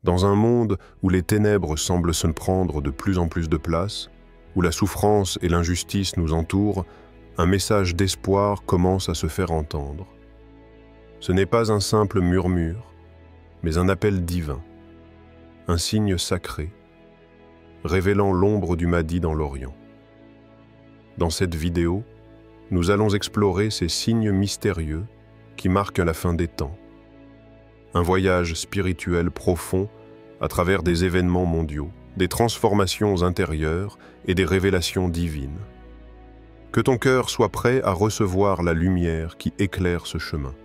Dans un monde où les ténèbres semblent se prendre de plus en plus de place, où la souffrance et l'injustice nous entourent, un message d'espoir commence à se faire entendre. Ce n'est pas un simple murmure, mais un appel divin, un signe sacré, révélant l'ombre du Mahdi dans l'Orient. Dans cette vidéo, nous allons explorer ces signes mystérieux qui marquent la fin des temps. Un voyage spirituel profond à travers des événements mondiaux, des transformations intérieures et des révélations divines. Que ton cœur soit prêt à recevoir la lumière qui éclaire ce chemin.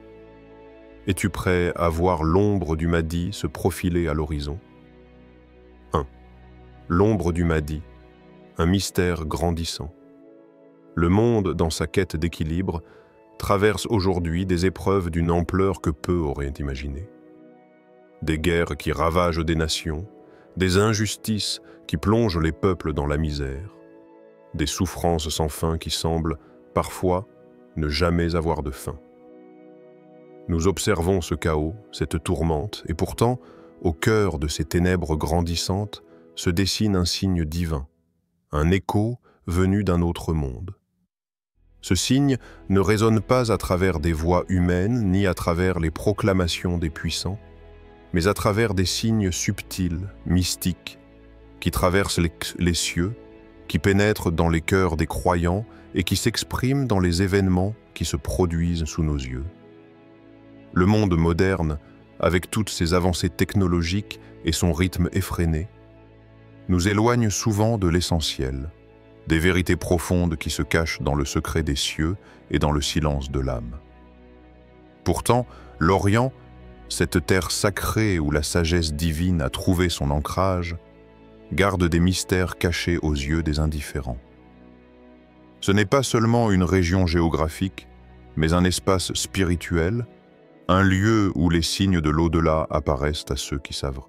Es-tu prêt à voir l'ombre du Mahdi se profiler à l'horizon? 1. L'ombre du Mahdi, un mystère grandissant. Le monde, dans sa quête d'équilibre, traverse aujourd'hui des épreuves d'une ampleur que peu auraient imaginée. Des guerres qui ravagent des nations, des injustices qui plongent les peuples dans la misère, des souffrances sans fin qui semblent, parfois, ne jamais avoir de fin. Nous observons ce chaos, cette tourmente, et pourtant, au cœur de ces ténèbres grandissantes, se dessine un signe divin, un écho venu d'un autre monde. Ce signe ne résonne pas à travers des voix humaines, ni à travers les proclamations des puissants, mais à travers des signes subtils, mystiques, qui traversent les cieux, qui pénètrent dans les cœurs des croyants et qui s'expriment dans les événements qui se produisent sous nos yeux. Le monde moderne, avec toutes ses avancées technologiques et son rythme effréné, nous éloigne souvent de l'essentiel, des vérités profondes qui se cachent dans le secret des cieux et dans le silence de l'âme. Pourtant, l'Orient, cette terre sacrée où la sagesse divine a trouvé son ancrage, garde des mystères cachés aux yeux des indifférents. Ce n'est pas seulement une région géographique, mais un espace spirituel, un lieu où les signes de l'au-delà apparaissent à ceux qui savent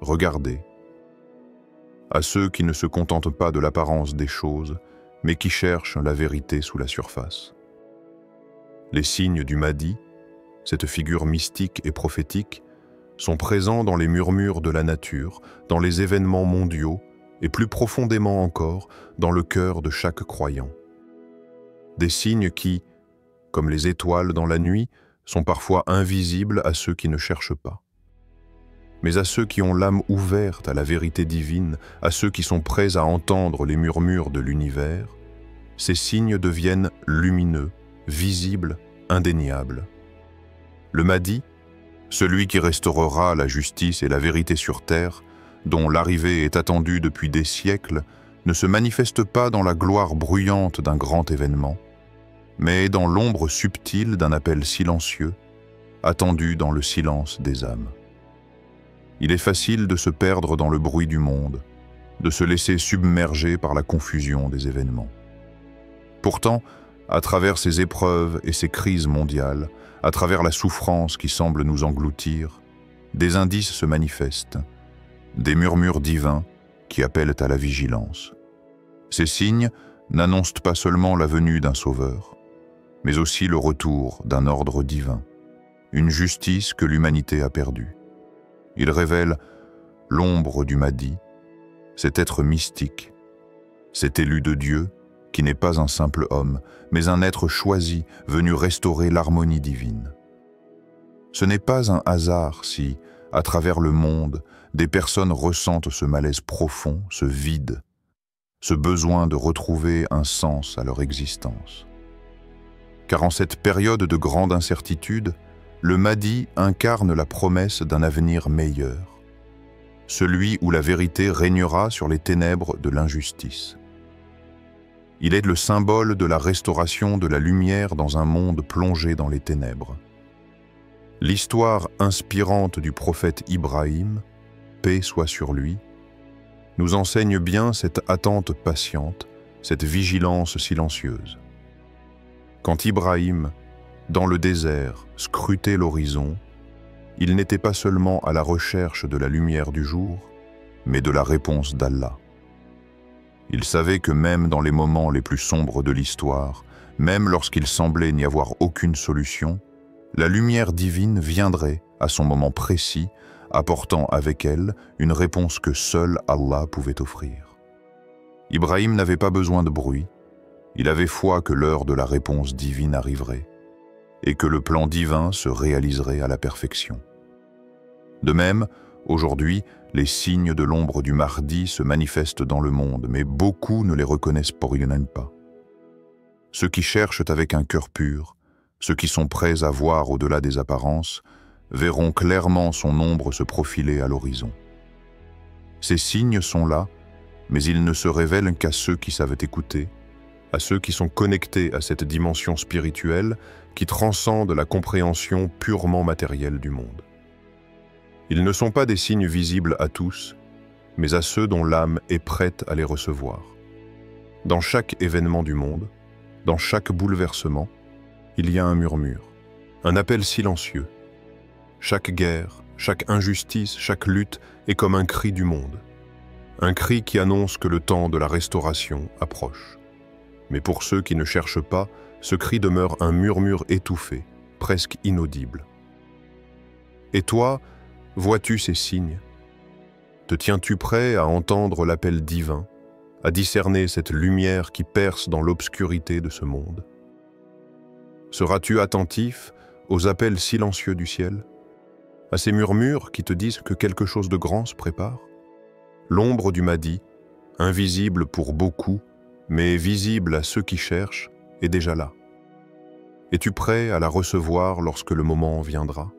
regarder, à ceux qui ne se contentent pas de l'apparence des choses, mais qui cherchent la vérité sous la surface. Les signes du Mahdi, cette figure mystique et prophétique, sont présents dans les murmures de la nature, dans les événements mondiaux et plus profondément encore dans le cœur de chaque croyant. Des signes qui, comme les étoiles dans la nuit, sont parfois invisibles à ceux qui ne cherchent pas. Mais à ceux qui ont l'âme ouverte à la vérité divine, à ceux qui sont prêts à entendre les murmures de l'univers, ces signes deviennent lumineux, visibles, indéniables. Le Mahdi, celui qui restaurera la justice et la vérité sur terre, dont l'arrivée est attendue depuis des siècles, ne se manifeste pas dans la gloire bruyante d'un grand événement, mais dans l'ombre subtile d'un appel silencieux, attendu dans le silence des âmes. Il est facile de se perdre dans le bruit du monde, de se laisser submerger par la confusion des événements. Pourtant, à travers ces épreuves et ces crises mondiales, à travers la souffrance qui semble nous engloutir, des indices se manifestent, des murmures divins qui appellent à la vigilance. Ces signes n'annoncent pas seulement la venue d'un sauveur, mais aussi le retour d'un ordre divin, une justice que l'humanité a perdue. Ils révèlent l'ombre du Mahdi, cet être mystique, cet élu de Dieu qui n'est pas un simple homme, mais un être choisi venu restaurer l'harmonie divine. Ce n'est pas un hasard si, à travers le monde, des personnes ressentent ce malaise profond, ce vide, ce besoin de retrouver un sens à leur existence. Car en cette période de grande incertitude, le Mahdi incarne la promesse d'un avenir meilleur, celui où la vérité régnera sur les ténèbres de l'injustice. Il est le symbole de la restauration de la lumière dans un monde plongé dans les ténèbres. L'histoire inspirante du prophète Ibrahim, paix soit sur lui, nous enseigne bien cette attente patiente, cette vigilance silencieuse. Quand Ibrahim, dans le désert, scrutait l'horizon, il n'était pas seulement à la recherche de la lumière du jour, mais de la réponse d'Allah. Il savait que même dans les moments les plus sombres de l'histoire, même lorsqu'il semblait n'y avoir aucune solution, la lumière divine viendrait, à son moment précis, apportant avec elle une réponse que seul Allah pouvait offrir. Ibrahim n'avait pas besoin de bruit, il avait foi que l'heure de la réponse divine arriverait et que le plan divin se réaliserait à la perfection. De même, aujourd'hui, les signes de l'ombre du Mahdi se manifestent dans le monde, mais beaucoup ne les reconnaissent pour eux-mêmes pas. Ceux qui cherchent avec un cœur pur, ceux qui sont prêts à voir au-delà des apparences, verront clairement son ombre se profiler à l'horizon. Ces signes sont là, mais ils ne se révèlent qu'à ceux qui savent écouter, à ceux qui sont connectés à cette dimension spirituelle qui transcende la compréhension purement matérielle du monde. Ils ne sont pas des signes visibles à tous, mais à ceux dont l'âme est prête à les recevoir. Dans chaque événement du monde, dans chaque bouleversement, il y a un murmure, un appel silencieux. Chaque guerre, chaque injustice, chaque lutte est comme un cri du monde. Un cri qui annonce que le temps de la restauration approche. Mais pour ceux qui ne cherchent pas, ce cri demeure un murmure étouffé, presque inaudible. Et toi, vois-tu ces signes? Te tiens-tu prêt à entendre l'appel divin, à discerner cette lumière qui perce dans l'obscurité de ce monde? Seras-tu attentif aux appels silencieux du ciel, à ces murmures qui te disent que quelque chose de grand se prépare? L'ombre du Mahdi, invisible pour beaucoup, mais visible à ceux qui cherchent, est déjà là. Es-tu prêt à la recevoir lorsque le moment viendra?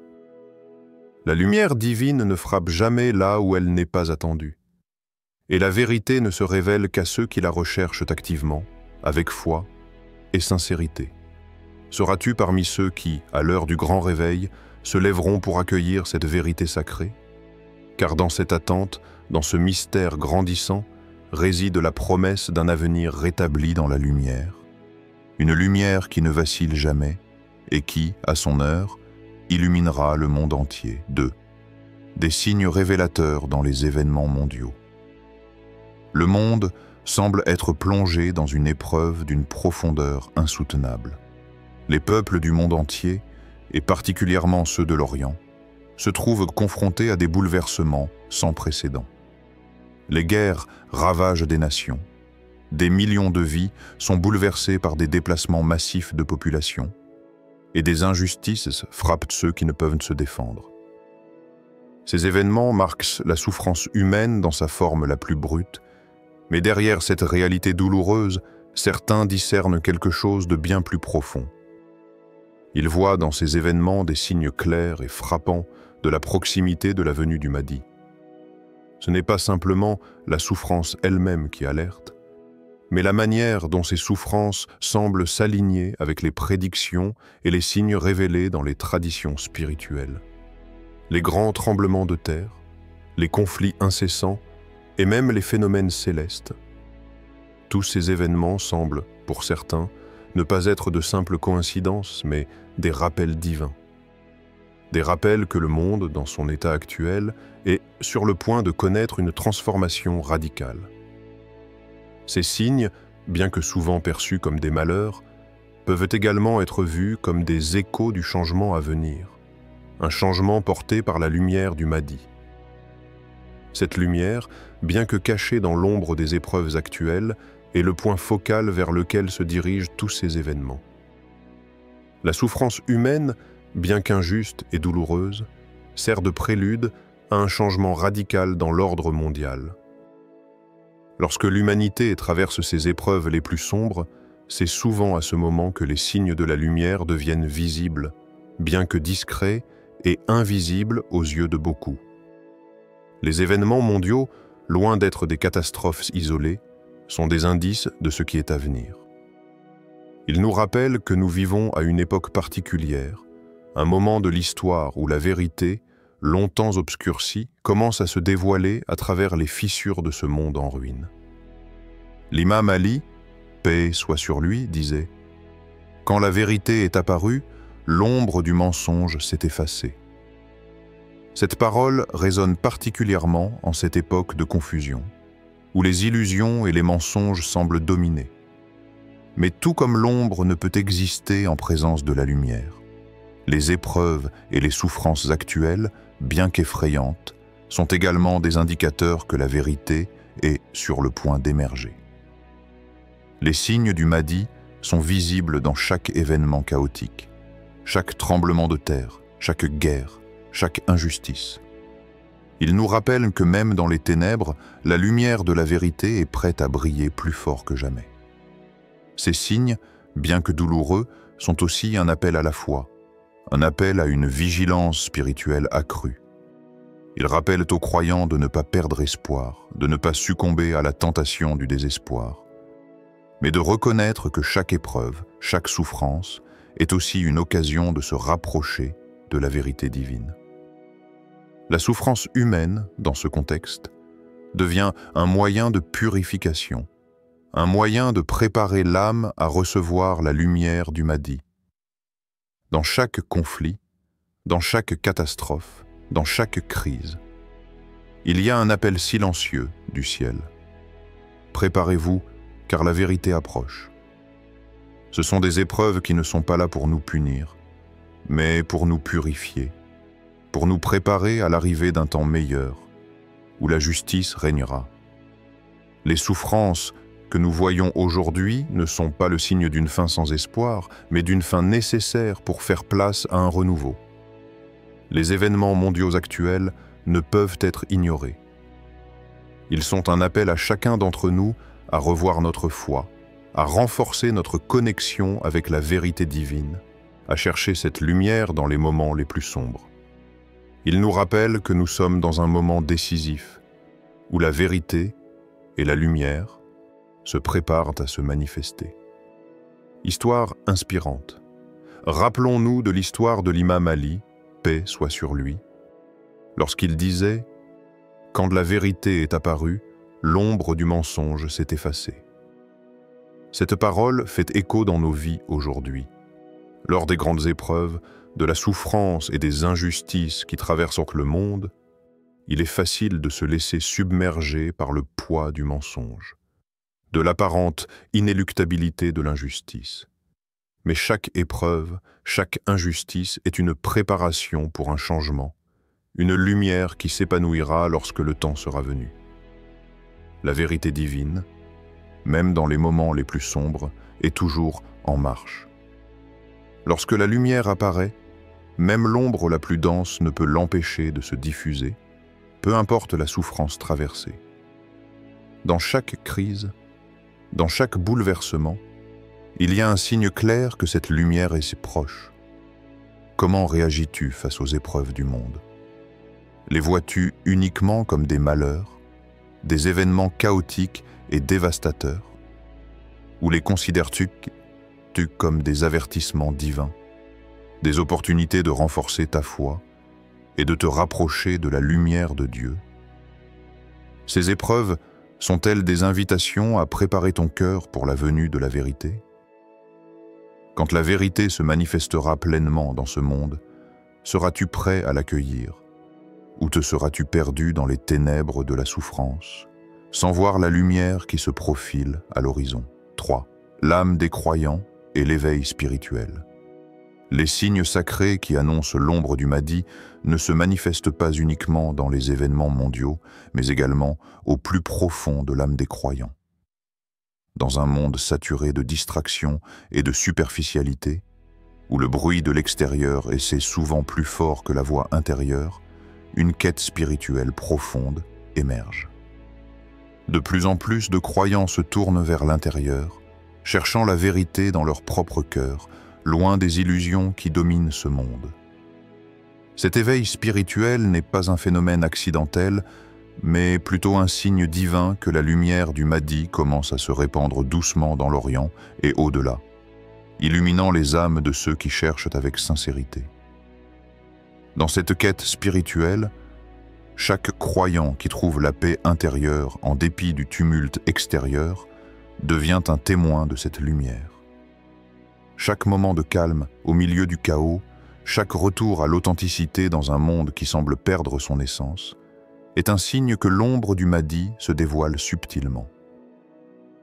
La lumière divine ne frappe jamais là où elle n'est pas attendue. Et la vérité ne se révèle qu'à ceux qui la recherchent activement, avec foi et sincérité. Seras-tu parmi ceux qui, à l'heure du grand réveil, se lèveront pour accueillir cette vérité sacrée? Car dans cette attente, dans ce mystère grandissant, réside la promesse d'un avenir rétabli dans la lumière. Une lumière qui ne vacille jamais et qui, à son heure, illuminera le monde entier. 2. Des signes révélateurs dans les événements mondiaux. Le monde semble être plongé dans une épreuve d'une profondeur insoutenable. Les peuples du monde entier, et particulièrement ceux de l'Orient, se trouvent confrontés à des bouleversements sans précédent. Les guerres ravagent des nations. Des millions de vies sont bouleversées par des déplacements massifs de population. Et des injustices frappent ceux qui ne peuvent se défendre. Ces événements marquent la souffrance humaine dans sa forme la plus brute, mais derrière cette réalité douloureuse, certains discernent quelque chose de bien plus profond. Ils voient dans ces événements des signes clairs et frappants de la proximité de la venue du Mahdi. Ce n'est pas simplement la souffrance elle-même qui alerte, mais la manière dont ces souffrances semblent s'aligner avec les prédictions et les signes révélés dans les traditions spirituelles. Les grands tremblements de terre, les conflits incessants et même les phénomènes célestes. Tous ces événements semblent, pour certains, ne pas être de simples coïncidences, mais des rappels divins. Des rappels que le monde, dans son état actuel, est sur le point de connaître une transformation radicale. Ces signes, bien que souvent perçus comme des malheurs, peuvent également être vus comme des échos du changement à venir, un changement porté par la lumière du Mahdi. Cette lumière, bien que cachée dans l'ombre des épreuves actuelles, est le point focal vers lequel se dirigent tous ces événements. La souffrance humaine, bien qu'injuste et douloureuse, sert de prélude à un changement radical dans l'ordre mondial. Lorsque l'humanité traverse ses épreuves les plus sombres, c'est souvent à ce moment que les signes de la lumière deviennent visibles, bien que discrets et invisibles aux yeux de beaucoup. Les événements mondiaux, loin d'être des catastrophes isolées, sont des indices de ce qui est à venir. Ils nous rappellent que nous vivons à une époque particulière, un moment de l'histoire où la vérité, longtemps obscurcie, commence à se dévoiler à travers les fissures de ce monde en ruine. L'imam Ali, paix soit sur lui, disait « Quand la vérité est apparue, l'ombre du mensonge s'est effacée. » Cette parole résonne particulièrement en cette époque de confusion, où les illusions et les mensonges semblent dominer. Mais tout comme l'ombre ne peut exister en présence de la lumière, les épreuves et les souffrances actuelles bien qu'effrayantes, sont également des indicateurs que la vérité est sur le point d'émerger. Les signes du Mahdi sont visibles dans chaque événement chaotique, chaque tremblement de terre, chaque guerre, chaque injustice. Ils nous rappellent que même dans les ténèbres, la lumière de la vérité est prête à briller plus fort que jamais. Ces signes, bien que douloureux, sont aussi un appel à la foi, un appel à une vigilance spirituelle accrue. Ils rappellent aux croyants de ne pas perdre espoir, de ne pas succomber à la tentation du désespoir, mais de reconnaître que chaque épreuve, chaque souffrance est aussi une occasion de se rapprocher de la vérité divine. La souffrance humaine, dans ce contexte, devient un moyen de purification, un moyen de préparer l'âme à recevoir la lumière du Mahdi. Dans chaque conflit, dans chaque catastrophe, dans chaque crise, il y a un appel silencieux du ciel. Préparez-vous, car la vérité approche. Ce sont des épreuves qui ne sont pas là pour nous punir, mais pour nous purifier, pour nous préparer à l'arrivée d'un temps meilleur, où la justice régnera. Les souffrances que nous voyons aujourd'hui ne sont pas le signe d'une fin sans espoir, mais d'une fin nécessaire pour faire place à un renouveau. Les événements mondiaux actuels ne peuvent être ignorés. Ils sont un appel à chacun d'entre nous à revoir notre foi, à renforcer notre connexion avec la vérité divine, à chercher cette lumière dans les moments les plus sombres. Ils nous rappellent que nous sommes dans un moment décisif, où la vérité et la lumière se préparent à se manifester. Histoire inspirante. Rappelons-nous de l'histoire de l'imam Ali, paix soit sur lui, lorsqu'il disait « Quand la vérité est apparue, l'ombre du mensonge s'est effacée ». Cette parole fait écho dans nos vies aujourd'hui. Lors des grandes épreuves, de la souffrance et des injustices qui traversent le monde, il est facile de se laisser submerger par le poids du mensonge, de l'apparente inéluctabilité de l'injustice. Mais chaque épreuve, chaque injustice est une préparation pour un changement, une lumière qui s'épanouira lorsque le temps sera venu. La vérité divine, même dans les moments les plus sombres, est toujours en marche. Lorsque la lumière apparaît, même l'ombre la plus dense ne peut l'empêcher de se diffuser, peu importe la souffrance traversée. Dans chaque crise, dans chaque bouleversement, il y a un signe clair que cette lumière est si proche. Comment réagis-tu face aux épreuves du monde? Les vois-tu uniquement comme des malheurs, des événements chaotiques et dévastateurs? Ou les considères-tu comme des avertissements divins, des opportunités de renforcer ta foi et de te rapprocher de la lumière de Dieu? Ces épreuves sont-elles des invitations à préparer ton cœur pour la venue de la vérité? Quand la vérité se manifestera pleinement dans ce monde, seras-tu prêt à l'accueillir? Ou te seras-tu perdu dans les ténèbres de la souffrance, sans voir la lumière qui se profile à l'horizon? 3. L'âme des croyants et l'éveil spirituel. Les signes sacrés qui annoncent l'ombre du Mahdi ne se manifestent pas uniquement dans les événements mondiaux, mais également au plus profond de l'âme des croyants. Dans un monde saturé de distractions et de superficialité, où le bruit de l'extérieur essaie souvent plus fort que la voix intérieure, une quête spirituelle profonde émerge. De plus en plus de croyants se tournent vers l'intérieur, cherchant la vérité dans leur propre cœur, loin des illusions qui dominent ce monde. Cet éveil spirituel n'est pas un phénomène accidentel, mais plutôt un signe divin que la lumière du Mahdi commence à se répandre doucement dans l'Orient et au-delà, illuminant les âmes de ceux qui cherchent avec sincérité. Dans cette quête spirituelle, chaque croyant qui trouve la paix intérieure en dépit du tumulte extérieur devient un témoin de cette lumière. Chaque moment de calme au milieu du chaos, chaque retour à l'authenticité dans un monde qui semble perdre son essence, est un signe que l'ombre du Mahdi se dévoile subtilement.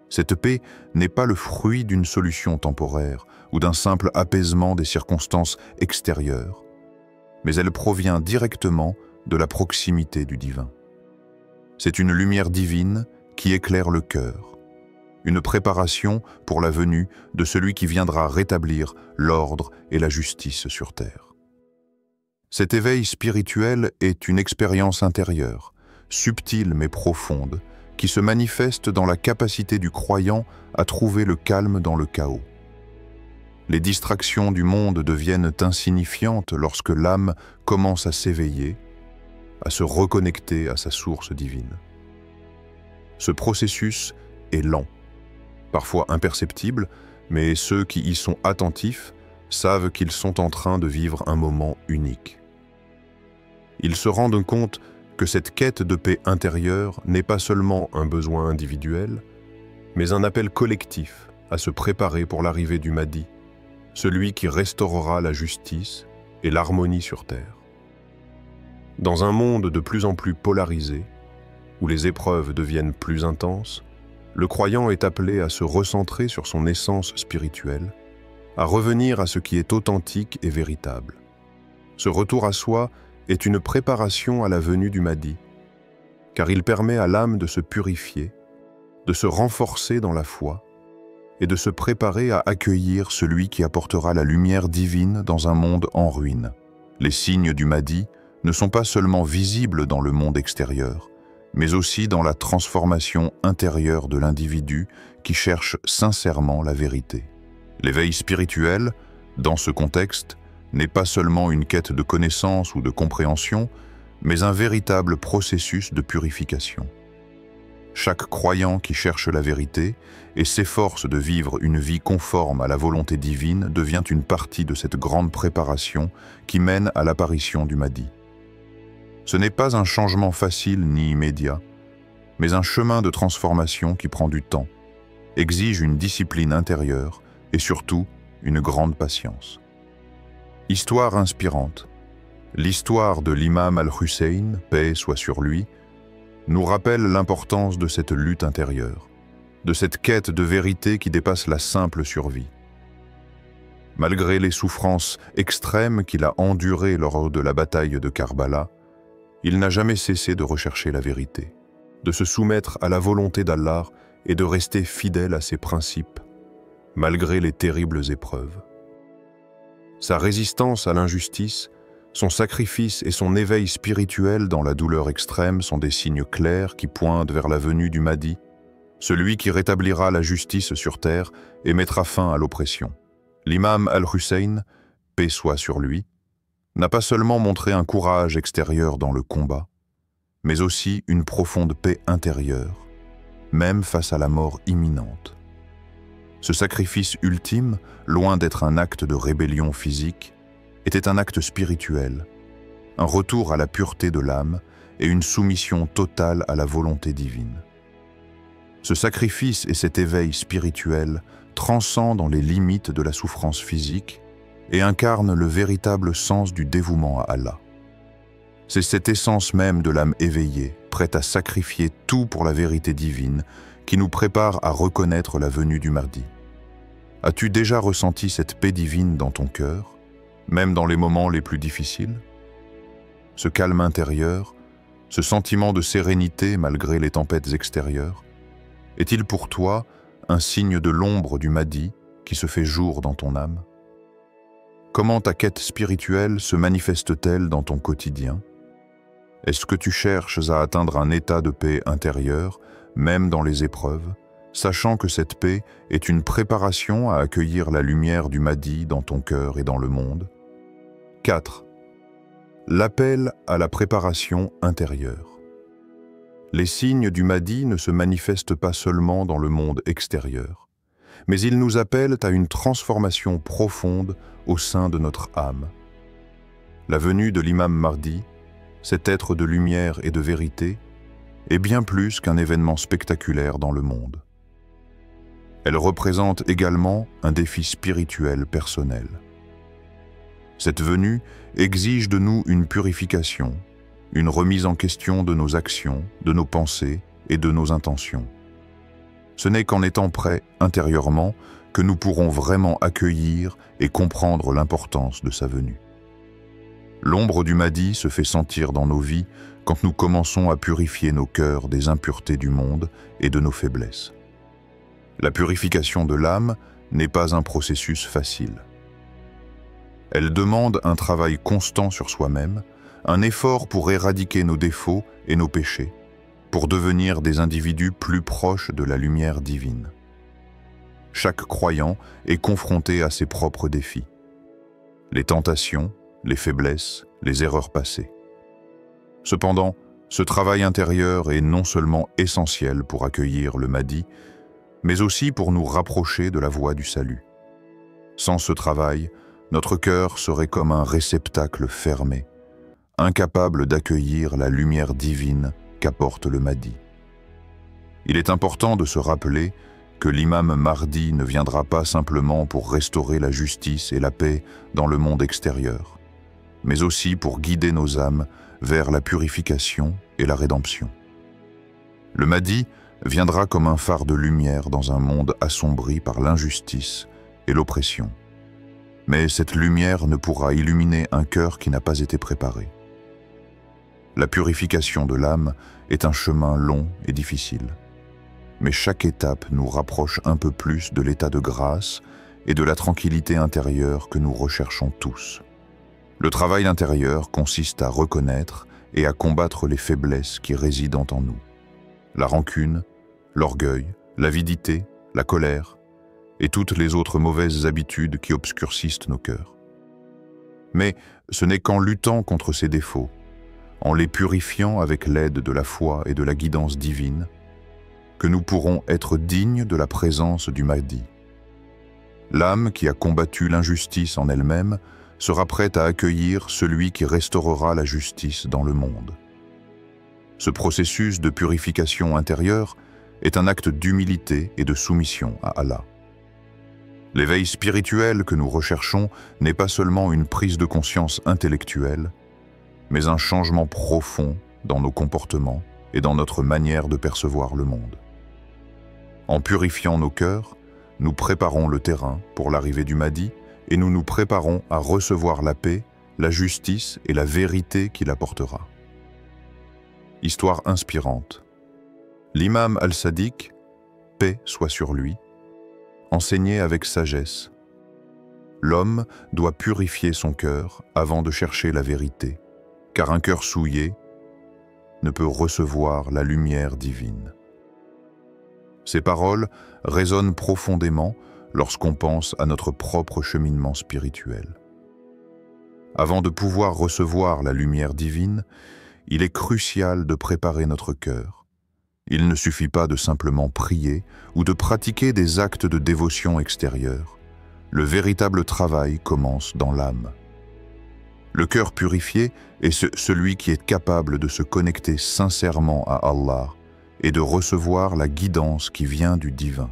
Cette paix n'est pas le fruit d'une solution temporaire ou d'un simple apaisement des circonstances extérieures, mais elle provient directement de la proximité du divin. C'est une lumière divine qui éclaire le cœur, une préparation pour la venue de celui qui viendra rétablir l'ordre et la justice sur terre. Cet éveil spirituel est une expérience intérieure, subtile mais profonde, qui se manifeste dans la capacité du croyant à trouver le calme dans le chaos. Les distractions du monde deviennent insignifiantes lorsque l'âme commence à s'éveiller, à se reconnecter à sa source divine. Ce processus est lent, parfois imperceptible, mais ceux qui y sont attentifs savent qu'ils sont en train de vivre un moment unique. Ils se rendent compte que cette quête de paix intérieure n'est pas seulement un besoin individuel, mais un appel collectif à se préparer pour l'arrivée du Mahdi, celui qui restaurera la justice et l'harmonie sur terre. Dans un monde de plus en plus polarisé, où les épreuves deviennent plus intenses, le croyant est appelé à se recentrer sur son essence spirituelle, à revenir à ce qui est authentique et véritable. Ce retour à soi est une préparation à la venue du Mahdi, car il permet à l'âme de se purifier, de se renforcer dans la foi et de se préparer à accueillir celui qui apportera la lumière divine dans un monde en ruine. Les signes du Mahdi ne sont pas seulement visibles dans le monde extérieur, mais aussi dans la transformation intérieure de l'individu qui cherche sincèrement la vérité. L'éveil spirituel, dans ce contexte, n'est pas seulement une quête de connaissance ou de compréhension, mais un véritable processus de purification. Chaque croyant qui cherche la vérité et s'efforce de vivre une vie conforme à la volonté divine devient une partie de cette grande préparation qui mène à l'apparition du Mahdi. Ce n'est pas un changement facile ni immédiat, mais un chemin de transformation qui prend du temps, exige une discipline intérieure et surtout une grande patience. Histoire inspirante. L'histoire de l'imam Al-Hussein, paix soit sur lui, nous rappelle l'importance de cette lutte intérieure, de cette quête de vérité qui dépasse la simple survie. Malgré les souffrances extrêmes qu'il a endurées lors de la bataille de Karbala, il n'a jamais cessé de rechercher la vérité, de se soumettre à la volonté d'Allah et de rester fidèle à ses principes, malgré les terribles épreuves. Sa résistance à l'injustice, son sacrifice et son éveil spirituel dans la douleur extrême sont des signes clairs qui pointent vers la venue du Mahdi, celui qui rétablira la justice sur terre et mettra fin à l'oppression. L'imam Al-Hussein, paix soit sur lui, n'a pas seulement montré un courage extérieur dans le combat, mais aussi une profonde paix intérieure, même face à la mort imminente. Ce sacrifice ultime, loin d'être un acte de rébellion physique, était un acte spirituel, un retour à la pureté de l'âme et une soumission totale à la volonté divine. Ce sacrifice et cet éveil spirituel transcendent les limites de la souffrance physique et incarnent le véritable sens du dévouement à Allah. C'est cette essence même de l'âme éveillée, prête à sacrifier tout pour la vérité divine, qui nous prépare à reconnaître la venue du Mahdi. As-tu déjà ressenti cette paix divine dans ton cœur, même dans les moments les plus difficiles? Ce calme intérieur, ce sentiment de sérénité malgré les tempêtes extérieures, est-il pour toi un signe de l'ombre du Mahdi qui se fait jour dans ton âme? Comment ta quête spirituelle se manifeste-t-elle dans ton quotidien? Est-ce que tu cherches à atteindre un état de paix intérieure, même dans les épreuves, sachant que cette paix est une préparation à accueillir la lumière du Mahdi dans ton cœur et dans le monde? 4. L'appel à la préparation intérieure. Les signes du Mahdi ne se manifestent pas seulement dans le monde extérieur, mais ils nous appellent à une transformation profonde au sein de notre âme. La venue de l'imam Mahdi, cet être de lumière et de vérité, est bien plus qu'un événement spectaculaire dans le monde. Elle représente également un défi spirituel personnel. Cette venue exige de nous une purification, une remise en question de nos actions, de nos pensées et de nos intentions. Ce n'est qu'en étant prêts intérieurement que nous pourrons vraiment accueillir et comprendre l'importance de sa venue. L'ombre du Mahdi se fait sentir dans nos vies quand nous commençons à purifier nos cœurs des impuretés du monde et de nos faiblesses. La purification de l'âme n'est pas un processus facile. Elle demande un travail constant sur soi-même, un effort pour éradiquer nos défauts et nos péchés, pour devenir des individus plus proches de la lumière divine. Chaque croyant est confronté à ses propres défis. Les tentations, les faiblesses, les erreurs passées. Cependant, ce travail intérieur est non seulement essentiel pour accueillir le Mahdi, mais aussi pour nous rapprocher de la voie du salut. Sans ce travail, notre cœur serait comme un réceptacle fermé, incapable d'accueillir la lumière divine qu'apporte le Mahdi. Il est important de se rappeler que l'imam Mahdi ne viendra pas simplement pour restaurer la justice et la paix dans le monde extérieur, mais aussi pour guider nos âmes vers la purification et la rédemption. Le Mahdi viendra comme un phare de lumière dans un monde assombri par l'injustice et l'oppression. Mais cette lumière ne pourra illuminer un cœur qui n'a pas été préparé. La purification de l'âme est un chemin long et difficile. Mais chaque étape nous rapproche un peu plus de l'état de grâce et de la tranquillité intérieure que nous recherchons tous. Le travail intérieur consiste à reconnaître et à combattre les faiblesses qui résident en nous. La rancune, l'orgueil, l'avidité, la colère et toutes les autres mauvaises habitudes qui obscurcissent nos cœurs. Mais ce n'est qu'en luttant contre ces défauts, en les purifiant avec l'aide de la foi et de la guidance divine, que nous pourrons être dignes de la présence du Mahdi. L'âme qui a combattu l'injustice en elle-même sera prête à accueillir celui qui restaurera la justice dans le monde. Ce processus de purification intérieure est un acte d'humilité et de soumission à Allah. L'éveil spirituel que nous recherchons n'est pas seulement une prise de conscience intellectuelle, mais un changement profond dans nos comportements et dans notre manière de percevoir le monde. En purifiant nos cœurs, nous préparons le terrain pour l'arrivée du Mahdi et nous nous préparons à recevoir la paix, la justice et la vérité qu'il apportera. Histoire inspirante. L'imam al-Sadiq, paix soit sur lui, enseignait avec sagesse. L'homme doit purifier son cœur avant de chercher la vérité, car un cœur souillé ne peut recevoir la lumière divine. Ces paroles résonnent profondément lorsqu'on pense à notre propre cheminement spirituel. Avant de pouvoir recevoir la lumière divine, il est crucial de préparer notre cœur. Il ne suffit pas de simplement prier ou de pratiquer des actes de dévotion extérieure. Le véritable travail commence dans l'âme. Le cœur purifié est celui qui est capable de se connecter sincèrement à Allah et de recevoir la guidance qui vient du divin.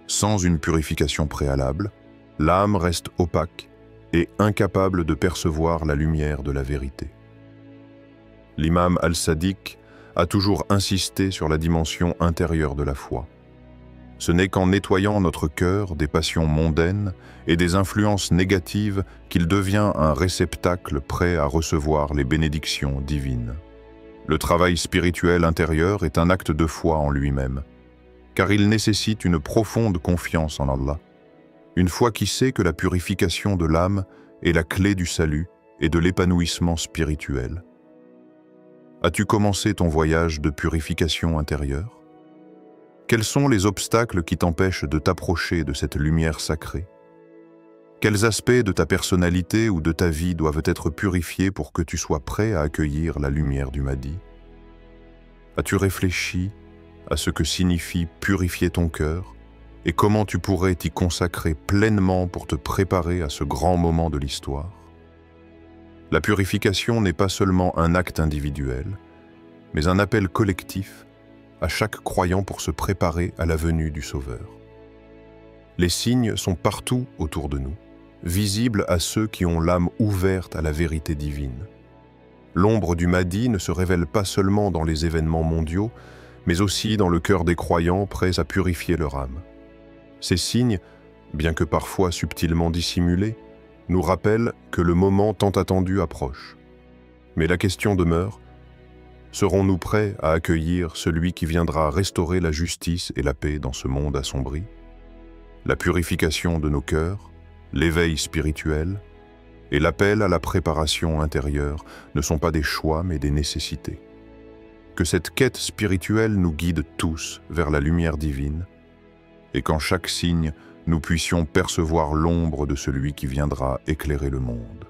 Sans une purification préalable, l'âme reste opaque et incapable de percevoir la lumière de la vérité. L'imam al-Sadiq a toujours insisté sur la dimension intérieure de la foi. Ce n'est qu'en nettoyant notre cœur des passions mondaines et des influences négatives qu'il devient un réceptacle prêt à recevoir les bénédictions divines. Le travail spirituel intérieur est un acte de foi en lui-même, car il nécessite une profonde confiance en Allah. Une foi qui sait que la purification de l'âme est la clé du salut et de l'épanouissement spirituel. As-tu commencé ton voyage de purification intérieure? Quels sont les obstacles qui t'empêchent de t'approcher de cette lumière sacrée? Quels aspects de ta personnalité ou de ta vie doivent être purifiés pour que tu sois prêt à accueillir la lumière du Mahdi? As-tu réfléchi à ce que signifie purifier ton cœur et comment tu pourrais t'y consacrer pleinement pour te préparer à ce grand moment de l'histoire? La purification n'est pas seulement un acte individuel, mais un appel collectif à chaque croyant pour se préparer à la venue du Sauveur. Les signes sont partout autour de nous, visibles à ceux qui ont l'âme ouverte à la vérité divine. L'ombre du Mahdi ne se révèle pas seulement dans les événements mondiaux, mais aussi dans le cœur des croyants prêts à purifier leur âme. Ces signes, bien que parfois subtilement dissimulés, nous rappelle que le moment tant attendu approche. Mais la question demeure, serons-nous prêts à accueillir celui qui viendra restaurer la justice et la paix dans ce monde assombri? La purification de nos cœurs, l'éveil spirituel et l'appel à la préparation intérieure ne sont pas des choix mais des nécessités. Que cette quête spirituelle nous guide tous vers la lumière divine et qu'en chaque signe, nous puissions percevoir l'ombre de celui qui viendra éclairer le monde.